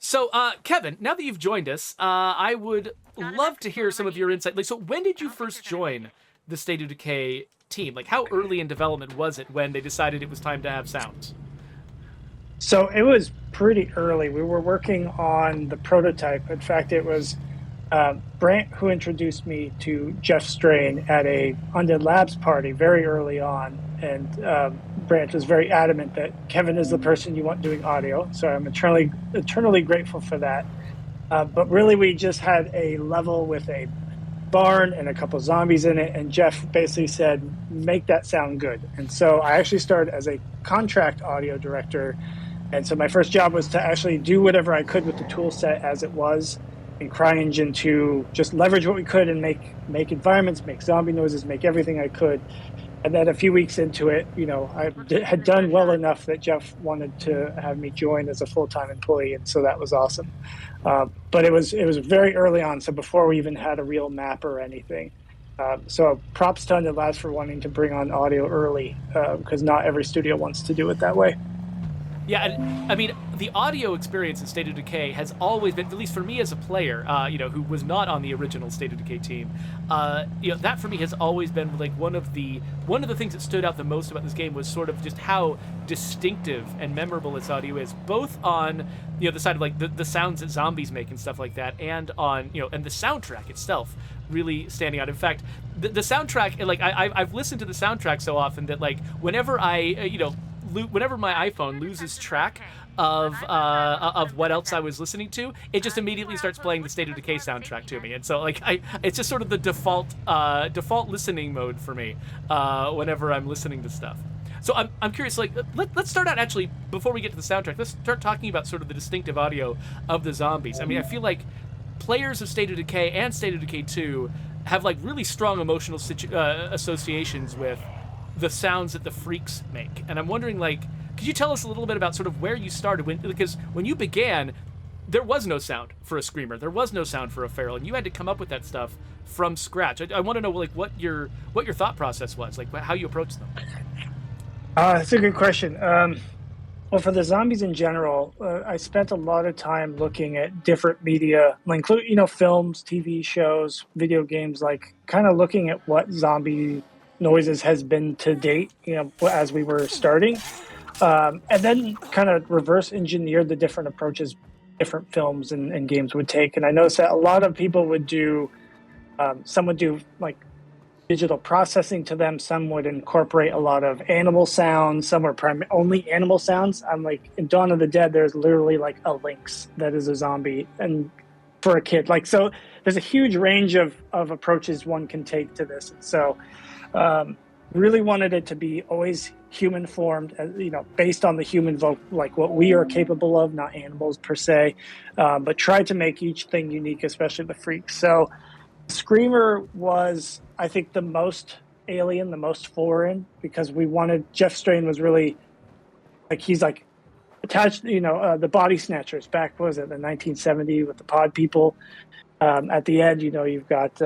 So, Kevin, now that you've joined us, I would love to hear some of your insight. Like, so when did you first join the State of Decay team? Like, how early in development was it when they decided it was time to have sounds? So it was pretty early. We were working on the prototype. In fact, it was Brant who introduced me to Jeff Strain at a Undead Labs party very early on. And Brant was very adamant that Kevin is the person you want doing audio. So I'm eternally grateful for that. But really, we just had a level with a barn and a couple zombies in it. And Jeff basically said, make that sound good. And so I actually started as a contract audio director, and so my first job was to actually do whatever I could with the tool set as it was in CryEngine to just leverage what we could and make environments, make zombie noises, make everything I could. And then a few weeks into it, had done well enough that Jeff wanted to have me join as a full-time employee, and so that was awesome. But it was very early on, so before we even had a real map or anything. So props to Undead Labs for wanting to bring on audio early, because not every studio wants to do it that way. Yeah, and I mean, the audio experience in State of Decay has always been, at least for me as a player, who was not on the original State of Decay team, that for me has always been like one of the things that stood out the most about this game was sort of just how distinctive and memorable its audio is, both on the side of like the sounds that zombies make and stuff like that, and on and the soundtrack itself really standing out. In fact, the soundtrack, like I've listened to the soundtrack so often that like whenever whenever my iPhone loses track of what else I was listening to, it just immediately starts playing the State of Decay soundtrack to me, and so like it's just sort of the default listening mode for me whenever I'm listening to stuff. So I'm curious, like let's start out actually before we get to the soundtrack. Let's start talking about sort of the distinctive audio of the zombies. I mean, I feel like players of State of Decay and State of Decay 2 have like really strong emotional associations with the sounds that the freaks make. And I'm wondering, like, could you tell us a little bit about sort of where you started? Because when you began, there was no sound for a screamer, there was no sound for a feral, and you had to come up with that stuff from scratch. I want to know, like, what your thought process was, like how you approached them. That's a good question. Well, for the zombies in general, I spent a lot of time looking at different media, including films, TV shows, video games, like kind of looking at what zombie noises has been to date, as we were starting, and then kind of reverse engineered the different approaches different films and games would take. And I noticed that a lot of people would do, some would do like digital processing to them, some would incorporate a lot of animal sounds, some were only animal sounds. I'm like, in Dawn of the Dead, there's literally like a lynx that is a zombie, and for a kid, like, so there's a huge range of approaches one can take to this. And so really wanted it to be always human formed, based on the human like what we are capable of, not animals per se, but tried to make each thing unique, especially the freaks. So Screamer was, I think, the most alien, the most foreign, because we wanted, Jeff Strain was really like, he's like attached, the Body Snatchers back, what was it, the 1970 with the pod people. At the end, you've got,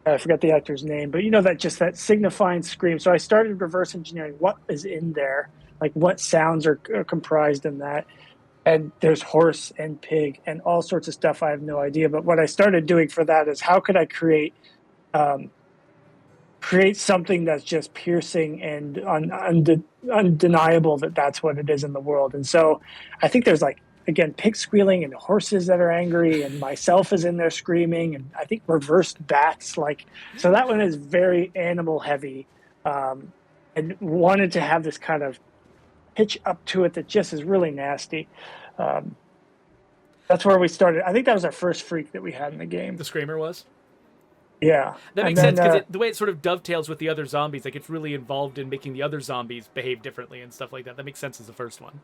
I forgot the actor's name, but that signifying scream. So I started reverse engineering what is in there, like what sounds are comprised in that. And there's horse and pig and all sorts of stuff. I have no idea. But what I started doing for that is, how could I create something that's just piercing and undeniable that that's what it is in the world. And so I think there's, like, again, pigs squealing and horses that are angry, and myself is in there screaming, and I think reversed bats. Like, so that one is very animal heavy, and wanted to have this kind of pitch up to it that just is really nasty. That's where we started. I think that was our first freak that we had in the game. The screamer was. Yeah, that makes sense, because the way it sort of dovetails with the other zombies, like it's really involved in making the other zombies behave differently and stuff like that. That makes sense as the first one.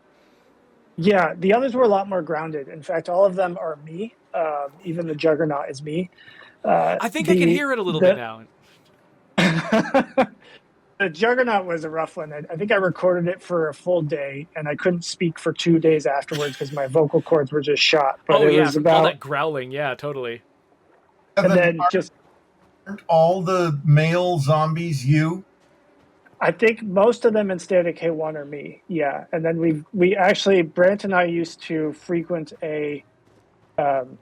Yeah, the others were a lot more grounded. In fact, all of them are me. Even the Juggernaut is me. I think I can hear it a little bit now. The Juggernaut was a rough one. I think I recorded it for a full day, and I couldn't speak for 2 days afterwards because my vocal cords were just shot. But it was about all that growling. Yeah, totally. And then just aren't all the male zombies you? I think most of them in State of Decay 1 are me. Yeah. And then we actually, Brant and I used to frequent um,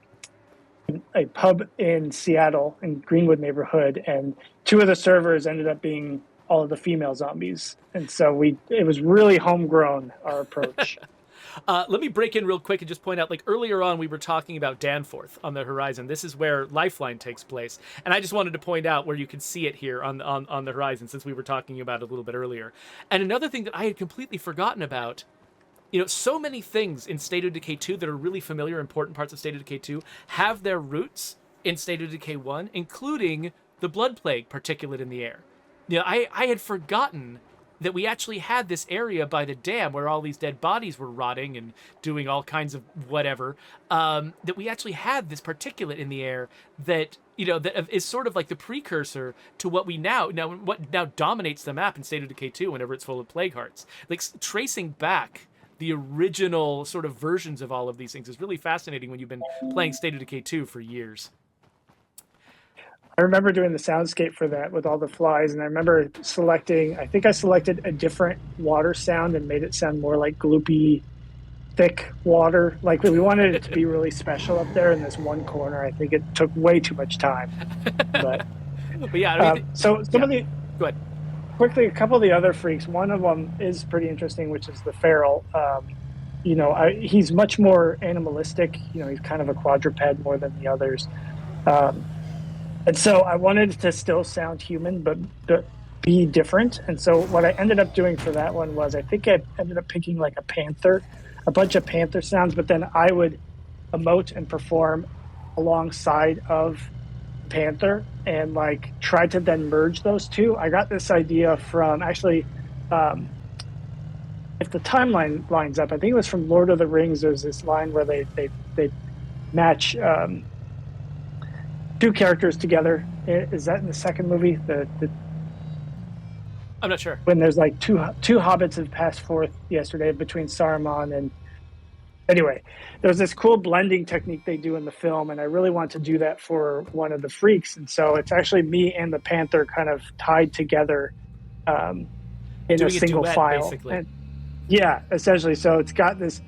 a pub in Seattle in Greenwood neighborhood, and two of the servers ended up being all of the female zombies. And so it was really homegrown, our approach. Let me break in real quick and just point out, like earlier on, we were talking about Danforth on the horizon. This is where Lifeline takes place, and I just wanted to point out where you can see it here on the horizon, since we were talking about it a little bit earlier. And another thing that I had completely forgotten about, so many things in State of Decay 2 that are really familiar, important parts of State of Decay 2 have their roots in State of Decay 1, including the blood plague particulate in the air. I had forgotten that we actually had this area by the dam where all these dead bodies were rotting and doing all kinds of whatever, that we actually had this particulate in the air that, that is sort of like the precursor to what now dominates the map in State of Decay 2 whenever it's full of plague hearts. Like, tracing back the original sort of versions of all of these things is really fascinating when you've been playing State of Decay 2 for years. I remember doing the soundscape for that with all the flies, and I remember I think I selected a different water sound and made it sound more like gloopy, thick water. Like, we wanted it to be really special up there in this one corner. I think it took way too much time. But yeah, I mean, so some of the... Go ahead. Quickly, a couple of the other freaks. One of them is pretty interesting, which is the feral. He's much more animalistic. He's kind of a quadruped more than the others. And so I wanted it to still sound human, but be different. And so what I ended up doing for that one was, I think I ended up picking like a bunch of panther sounds, but then I would emote and perform alongside of panther and like try to then merge those two. I got this idea from actually, if the timeline lines up, I think it was from Lord of the Rings. There's this line where they match two characters together. Is that in the second movie? I'm not sure. When there's like two hobbits have passed forth yesterday between Saruman and... Anyway, there's this cool blending technique they do in the film, and I really want to do that for one of the freaks. And so it's actually me and the panther kind of tied together in doing a single duet, file. Basically. And, yeah, essentially. So it's got this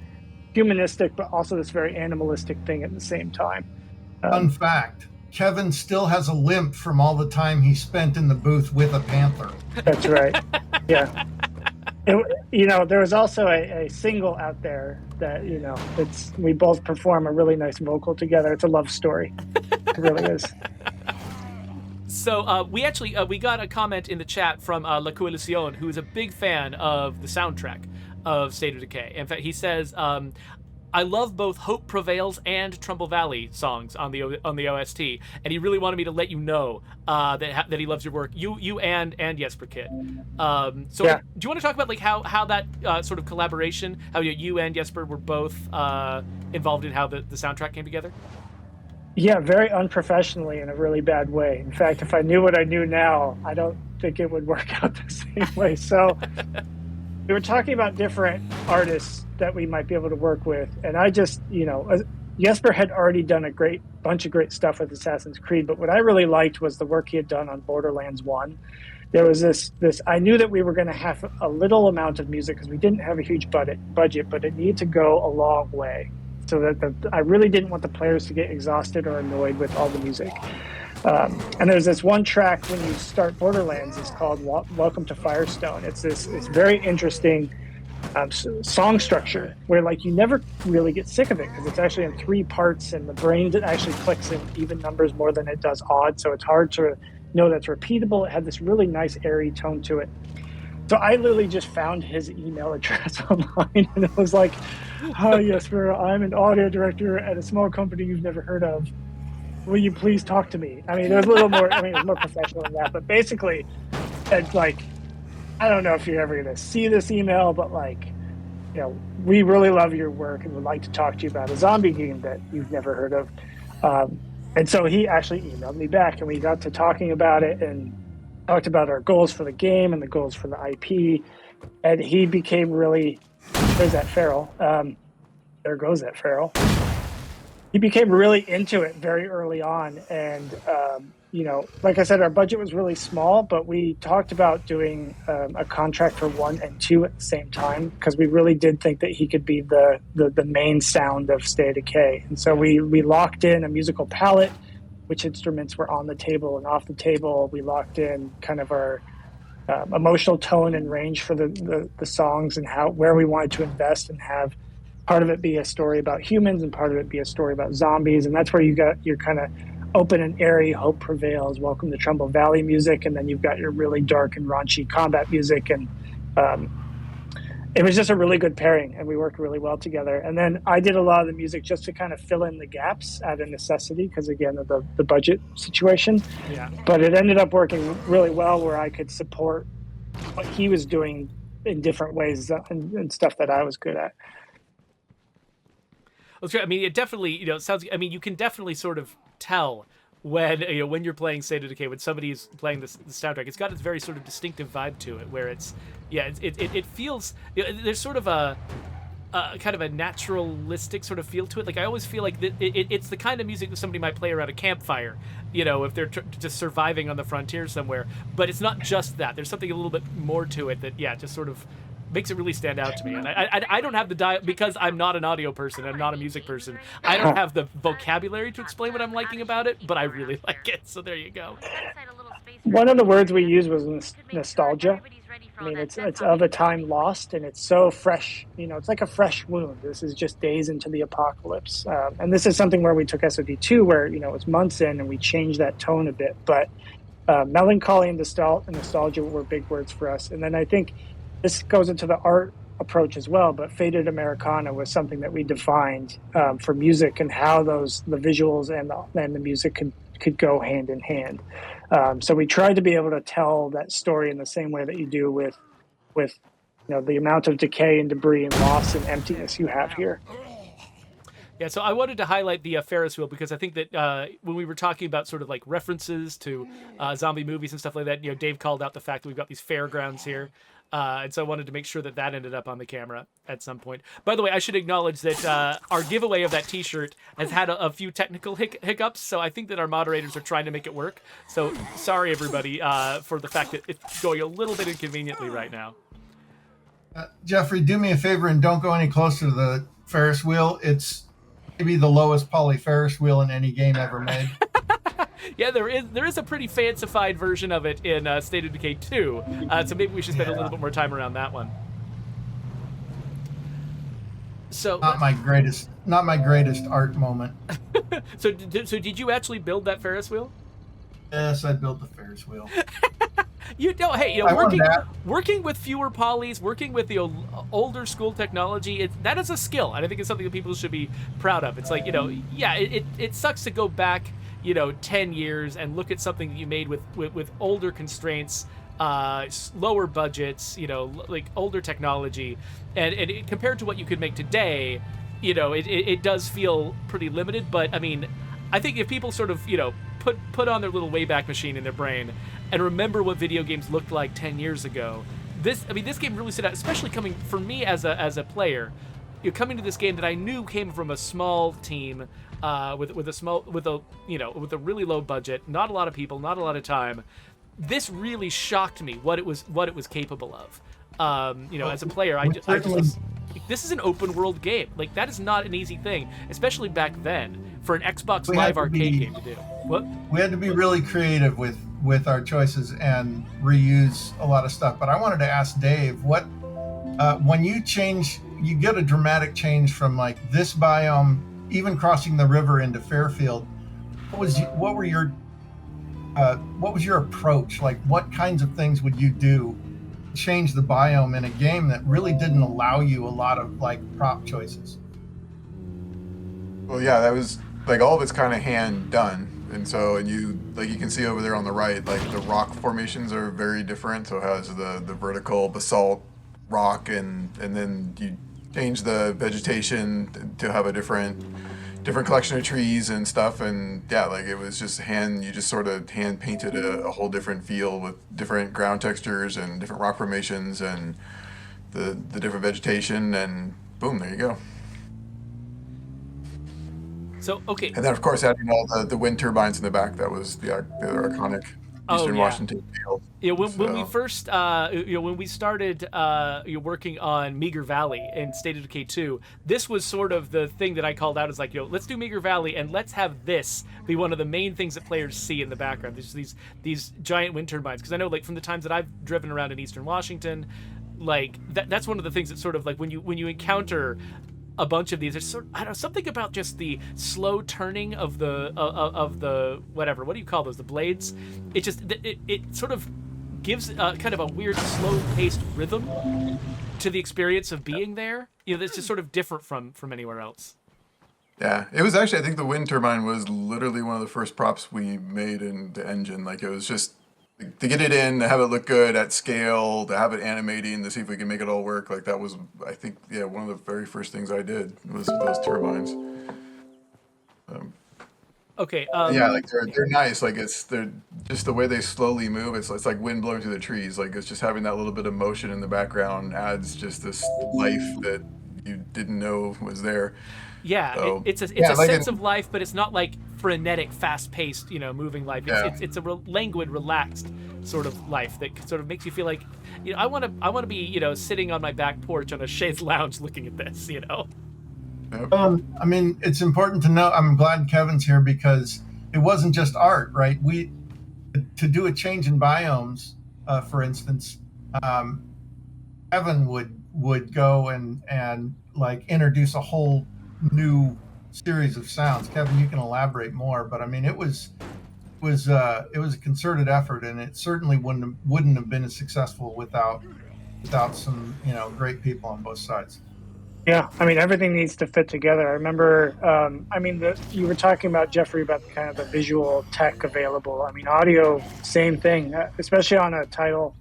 humanistic, but also this very animalistic thing at the same time. Fun fact, Kevin still has a limp from all the time he spent in the booth with a panther. That's right. Yeah. There was also a single out there that, we both perform a really nice vocal together. It's a love story. It really is. So we actually we got a comment in the chat from La Coalición, who is a big fan of the soundtrack of State of Decay. In fact, he says, I love both Hope Prevails and Trumbull Valley songs on the OST, and he really wanted me to let you know that he loves your work. You and Jesper Kid. So yeah. Do you want to talk about like how that sort of collaboration, how you and Jesper were both involved in how the soundtrack came together? Yeah, very unprofessionally in a really bad way. In fact, if I knew what I knew now, I don't think it would work out the same way. So we were talking about different artists that we might be able to work with. And I just, Jesper had already done a bunch of great stuff with Assassin's Creed, but what I really liked was the work he had done on Borderlands 1. There was this I knew that we were going to have a little amount of music because we didn't have a huge budget, but it needed to go a long way. So that I really didn't want the players to get exhausted or annoyed with all the music. And there's this one track when you start Borderlands, it's called Welcome to Firestone. It's this very interesting song structure where like you never really get sick of it because it's actually in 3 parts and the brain actually clicks in even numbers more than it does odd. So it's hard to know that's repeatable. It had this really nice airy tone to it. So I literally just found his email address online and it was like, hi Jesper, I'm an audio director at a small company you've never heard of. Will you please talk to me? I mean, it was a little more, it was more professional than that, but basically it's like, I don't know if you're ever going to see this email, but like, we really love your work and would like to talk to you about a zombie game that you've never heard of. And so he actually emailed me back and we got to talking about it and talked about our goals for the game and the goals for the IP. And he became really, there's that feral. There goes that feral. He became really into it very early on. And, like I said, our budget was really small, but we talked about doing a contract for 1 and 2 at the same time because we really did think that he could be the main sound of State of Decay. And so we locked in a musical palette, which instruments were on the table and off the table. We locked in kind of our emotional tone and range for the songs and where we wanted to invest and have part of it be a story about humans and part of it be a story about zombies. And that's where you got your kind of open and airy Hope Prevails, Welcome to Trumbull Valley music, and then you've got your really dark and raunchy combat music. And it was just a really good pairing, and we worked really well together. And then I did a lot of the music just to kind of fill in the gaps out of necessity because, again, of the budget situation. Yeah. But it ended up working really well where I could support what he was doing in different ways and stuff that I was good at. I mean, it definitely, sounds. I mean, you can definitely sort of tell when when you're playing State of Decay, when somebody is playing the soundtrack. It's got this very sort of distinctive vibe to it, where it feels there's sort of a kind of a naturalistic sort of feel to it. Like I always feel like it's the kind of music that somebody might play around a campfire, if they're just surviving on the frontier somewhere. But it's not just that. There's something a little bit more to it that just sort of makes it really stand out to me. And I don't have the because I'm not an audio person, I'm not a music person, I don't have the vocabulary to explain what I'm liking about it, but I really like it, so there you go. One of the words we used was nostalgia. I mean, it's of a time lost, and it's so fresh. It's like a fresh wound. This is just days into the apocalypse, and this is something where we took SOD2, where it's months in, and we changed that tone a bit. But melancholy and nostalgia were big words for us. And then I think this goes into the art approach as well, but Faded Americana was something that we defined for music and how the visuals and the music could go hand in hand. So we tried to be able to tell that story in the same way that you do with the amount of decay and debris and loss and emptiness you have here. Yeah, so I wanted to highlight the Ferris Wheel because I think that when we were talking about sort of like references to zombie movies and stuff like that, Dave called out the fact that we've got these fairgrounds here. And so I wanted to make sure that ended up on the camera at some point. By the way, I should acknowledge that our giveaway of that T-shirt has had a few technical hiccups, so I think that our moderators are trying to make it work. So sorry, everybody, for the fact that it's going a little bit inconveniently right now. Geoffrey, do me a favor and don't go any closer to the Ferris wheel. It's maybe the lowest poly Ferris wheel in any game ever made. Yeah, there is a pretty fancified version of it in State of Decay 2, so maybe we should spend a little bit more time around that one. So not my greatest art moment. So did you actually build that Ferris wheel? Yes, I built the Ferris wheel. Working with fewer polys, working with the older school technology, that is a skill, and I think it's something that people should be proud of. It's like, it sucks to go back 10 years and look at something that you made with older constraints, lower budgets, like older technology, and compared to what you could make today, it does feel pretty limited. But I mean, I think if people sort of put on their little Wayback Machine in their brain and remember what video games looked like 10 years ago, this game really stood out, especially coming for me as a player. Coming to this game that I knew came from a small team, with a really low budget, not a lot of people, not a lot of time. This really shocked me what it was capable of. As a player, I just this is an open world game. Like, that is not an easy thing, especially back then for an Xbox Live Arcade game to do. What? We had to be really creative with our choices and reuse a lot of stuff. But I wanted to ask Dave, what when you get a dramatic change from like this biome, even crossing the river into Fairfield, what was your approach? Like, what kinds of things would you do to change the biome in a game that really didn't allow you a lot of like prop choices? Well, yeah, that was like all of it's kind of hand done. And so you can see over there on the right, like the rock formations are very different. So it has the vertical basalt rock, and then you change the vegetation to have a different collection of trees and stuff. And yeah, like it was just you just sort of hand painted a whole different feel with different ground textures and different rock formations and the different vegetation, and boom, there you go. So okay. And then, of course, adding all the wind turbines in the back, that was the other iconic Oh, Eastern yeah. Washington field. Yeah, when we So- first, when we started working on Meager Valley in State of Decay 2, this was sort of the thing that I called out as like, let's do Meager Valley and let's have this be one of the main things that players see in the background. There's these giant wind turbines, because I know like from the times that I've driven around in Eastern Washington, like that's one of the things that sort of like when you encounter a bunch of these, there's sort of, I don't know, something about just the slow turning of the whatever, what do you call those, the blades? It just it sort of gives kind of a weird slow paced rhythm to the experience of being there. That's just sort of different from anywhere else. Yeah, it was actually, I think the wind turbine was literally one of the first props we made in the engine. Like, it was just to get it in, to have it look good at scale, to have it animating, to see if we can make it all work. Like, that was, I think, yeah, one of the very first things I did was those turbines. Okay. Yeah, like they're nice. Like, they're just the way they slowly move. It's like wind blowing through the trees. Like, it's just having that little bit of motion in the background adds just this life that you didn't know was there. Yeah, So, it's a like sense of life, but it's not like frenetic, fast-paced, moving life. It's a languid, relaxed sort of life that sort of makes you feel like, I want to be, sitting on my back porch on a chaise lounge looking at this, Yep. I mean, it's important to know. I'm glad Kevin's here because it wasn't just art, right? To do a change in biomes, for instance, Kevin would go and like introduce a whole new series of sounds. Kevin, you can elaborate more, but I mean, it was a concerted effort, and it certainly wouldn't have been as successful without some great people on both sides. Yeah, I mean, everything needs to fit together. I remember, you were talking about, Geoffrey, about kind of the visual tech available. I mean, audio, same thing, especially on a title,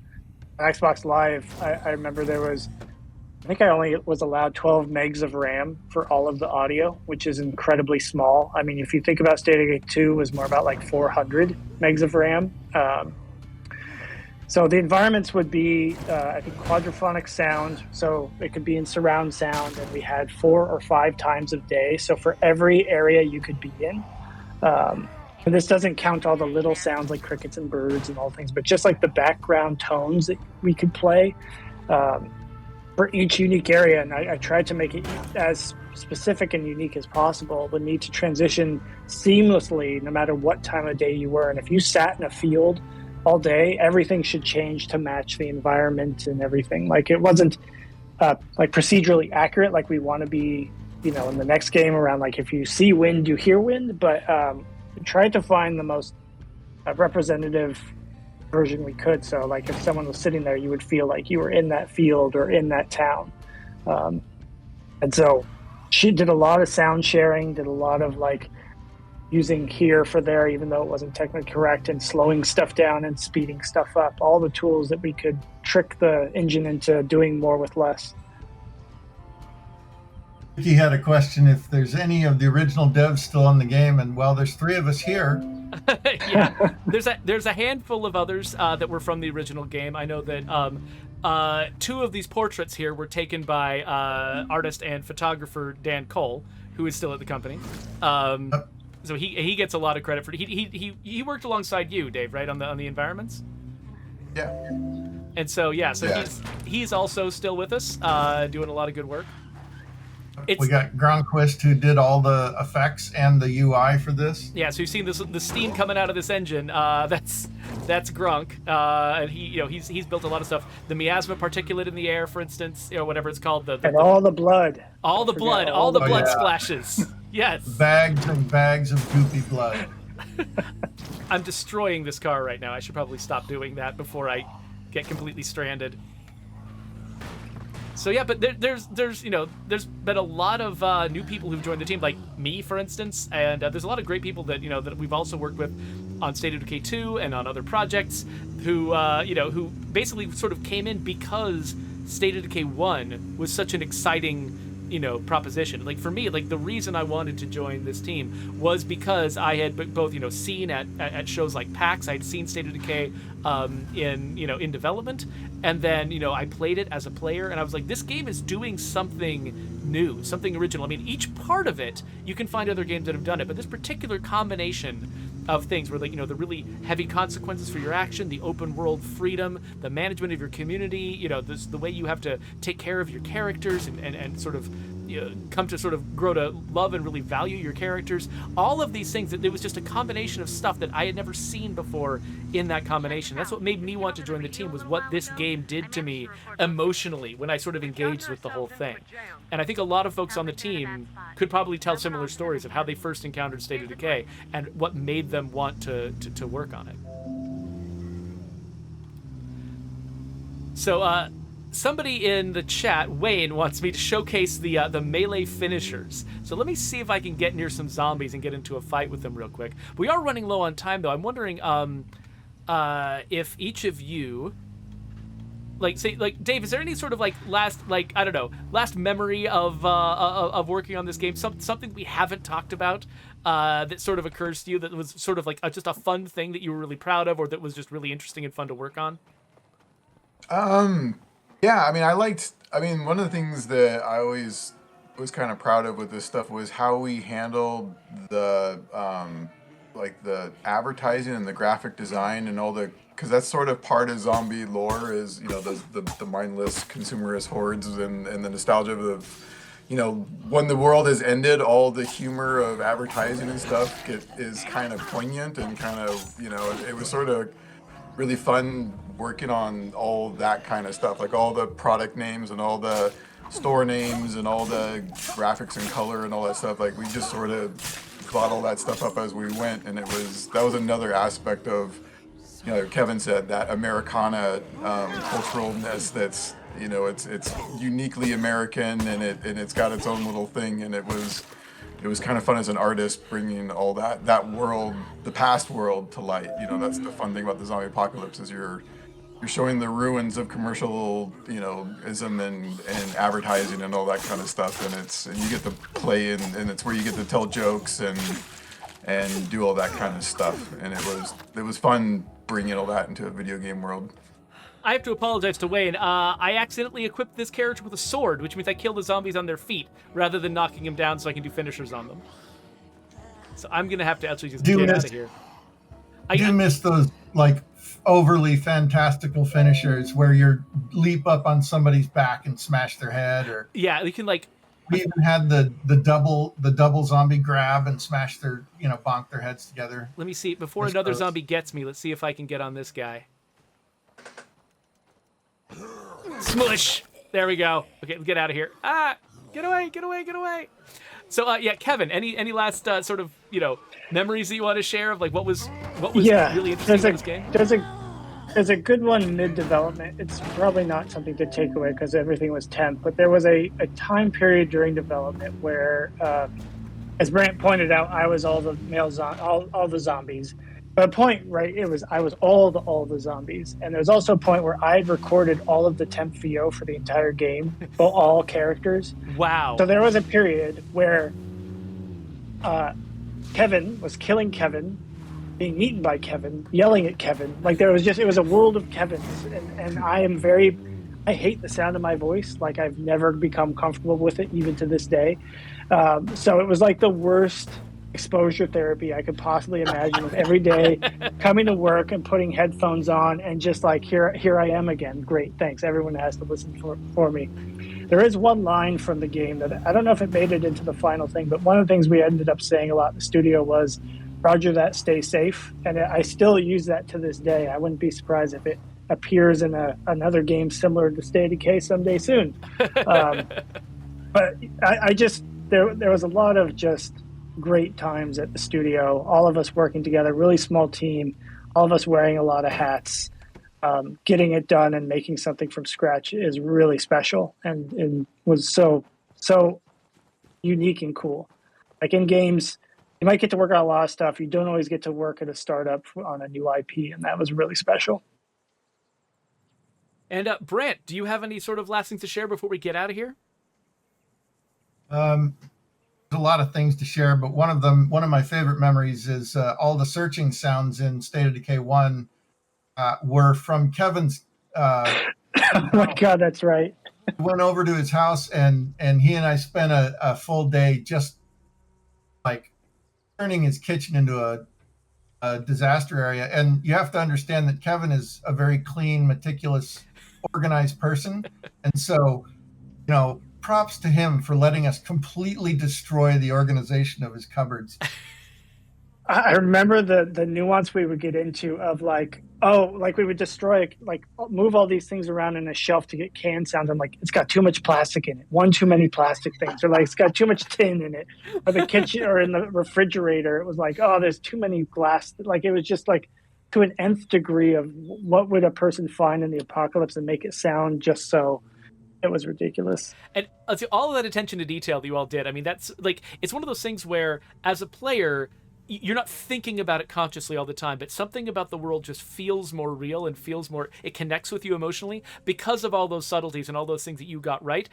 Xbox Live. I remember I think I only was allowed 12 megs of RAM for all of the audio, which is incredibly small. I mean, if you think about State of Decay 2 was more about like 400 megs of RAM. So the environments would be, I think, quadraphonic sound. So it could be in surround sound, and we had 4 or 5 times of day. So for every area you could be in. And this doesn't count all the little sounds like crickets and birds and all things, but just like the background tones that we could play for each unique area. And I tried to make it as specific and unique as possible. The need to transition seamlessly no matter what time of day you were. And if you sat in a field all day, everything should change to match the environment and everything. Like, it wasn't like procedurally accurate like we want to be, in the next game around, like, if you see wind, you hear wind, but tried to find the most representative version we could. So, like, if someone was sitting there, you would feel like you were in that field or in that town. And so she did a lot of sound sharing, did a lot of, like, using here for there, even though it wasn't technically correct, and slowing stuff down and speeding stuff up. All the tools that we could trick the engine into doing more with less. Vicky had a question if there's any of the original devs still on the game, and well, there's 3 of us here. Yeah, there's a handful of others that were from the original game. I know that 2 of these portraits here were taken by artist and photographer Dan Cole, who is still at the company. So he gets a lot of credit for it. He worked alongside you, Dave, right, on the environments. Yeah. And so he's also still with us, doing a lot of good work. We got Gronquist, who did all the effects and the UI for this. Yeah, so you've seen the steam coming out of this engine. That's Gronk, and he's built a lot of stuff. The miasma particulate in the air, for instance, whatever it's called. All the blood. All the blood splashes. Yes. Bags and bags of goopy blood. I'm destroying this car right now. I should probably stop doing that before I get completely stranded. So yeah, but there's been a lot of new people who've joined the team, like me, for instance, and there's a lot of great people that that we've also worked with on State of Decay 2 and on other projects, who who basically sort of came in because State of Decay 1 was such an exciting proposition. Like, for me, like, the reason I wanted to join this team was because I had both seen at shows like PAX. I'd seen State of Decay in development, and then I played it as a player, and I was like, this game is doing something new, something original. I mean, each part of it, you can find other games that have done it, but this particular combination of things where, like, you know, the really heavy consequences for your action, the open world freedom, the management of your community, you know, the way you have to take care of your characters and sort of, you know, come to sort of grow to love and really value your characters. All of these things, it was just a combination of stuff that I had never seen before in that combination. That's what made me want to join the team, was what this game did to me emotionally when I sort of engaged with the whole thing. And I think a lot of folks on the team could probably tell similar stories of how they first encountered State of Decay and what made them want to work on it. So, somebody in the chat, Wayne, wants me to showcase the melee finishers. So let me see if I can get near some zombies and get into a fight with them real quick. We are running low on time, though. I'm wondering if each of you, like, say, like, Dave, is there any sort of like last memory of working on this game? Something we haven't talked about that sort of occurs to you that was sort of like just a fun thing that you were really proud of, or that was just really interesting and fun to work on? Yeah, I mean, one of the things that I always was kind of proud of with this stuff was how we handled the, like the advertising and the graphic design and all the, because that's sort of part of zombie lore is, you know, the mindless consumerist hordes and the nostalgia of, you know, when the world has ended, all the humor of advertising and stuff is kind of poignant and kind of, you know, it was sort of really fun working on all that kind of stuff, like all the product names and all the store names and all the graphics and color and all that stuff. Like we just sort of thought all that stuff up as we went, and that was another aspect of, you know, Kevin said, that Americana culturalness that's, you know, it's uniquely American and it's got its own little thing, and it was kind of fun as an artist bringing all that world, the past world, to light. You know, that's the fun thing about the zombie apocalypse is you're showing the ruins of commercial, you know, ism and advertising and all that kind of stuff, and you get to play and it's where you get to tell jokes and do all that kind of stuff, and it was fun bringing all that into a video game world. I have to apologize to Wayne. I accidentally equipped this character with a sword, which means I kill the zombies on their feet rather than knocking them down so I can do finishers on them. So I'm going to have to actually just get out of here. I do miss those, like, overly fantastical finishers where you leap up on somebody's back and smash their head, or yeah, you can, like, we even had the double zombie grab and smash their, you know, bonk their heads together. Let me see, before another zombie gets me, let's see if I can get on this guy. Smush! There we go. Okay, get out of here. Ah! Get away, get away, get away! So, yeah, Kevin, any last sort of, you know, memories that you want to share of, like, what was really interesting about this game? There's a good one mid-development. It's probably not something to take away because everything was temp, but there was a time period during development where, as Brant pointed out, I was all the all the zombies. But a point, right, I was all the zombies. And there was also a point where I had recorded all of the temp VO for the entire game, for all characters. Wow. So there was a period where Kevin was killing Kevin, being eaten by Kevin, yelling at Kevin. Like it was a world of Kevins. And I hate the sound of my voice. Like I've never become comfortable with it, even to this day. So it was like the worst exposure therapy I could possibly imagine, with every day coming to work and putting headphones on and just like, here I am again. Great, thanks. Everyone has to listen for me. There is one line from the game that I don't know if it made it into the final thing, but one of the things we ended up saying a lot in the studio was, Roger that, stay safe. And I still use that to this day. I wouldn't be surprised if it appears in another game similar to State of Decay someday soon. But there was a lot of just great times at the studio, all of us working together, really small team, all of us wearing a lot of hats. Getting it done and making something from scratch is really special and was so unique and cool. Like in games, you might get to work on a lot of stuff. You don't always get to work at a startup on a new IP, and that was really special. And Brant, do you have any sort of last things to share before we get out of here? A lot of things to share, but one of my favorite memories is all the searching sounds in State of Decay 1 were from Kevin's oh my god, that's right. went over to his house, and he and I spent a full day just like turning his kitchen into a disaster area. And you have to understand that Kevin is a very clean, meticulous, organized person, and so props to him for letting us completely destroy the organization of his cupboards. I remember the nuance we would get into of like, like we would destroy, like move all these things around in a shelf to get can sounds. I'm like, it's got too much plastic in it. One too many plastic things, or like it's got too much tin in it. Or the kitchen or in the refrigerator, it was like, oh, there's too many glass. Like it was just like to an nth degree of what would a person find in the apocalypse and make it sound just so. It was ridiculous. And all of that attention to detail that you all did, I mean, that's like, it's one of those things where as a player, you're not thinking about it consciously all the time, but something about the world just feels more real and feels more, it connects with you emotionally because of all those subtleties and all those things that you got right.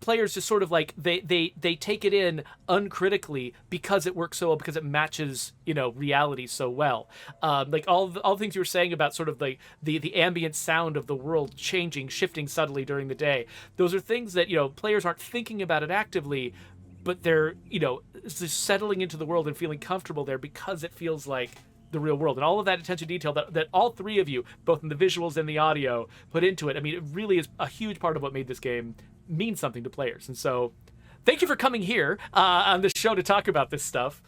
Players just sort of like they take it in uncritically because it works so well, because it matches reality so well. Like all the things you were saying about sort of like the ambient sound of the world changing, shifting subtly during the day. Those are things that players aren't thinking about it actively, but they're just settling into the world and feeling comfortable there because it feels like the real world. And all of that attention to detail that all three of you, both in the visuals and the audio, put into it. I mean, it really is a huge part of what made this game mean something to players. And so thank you for coming here on the show to talk about this stuff.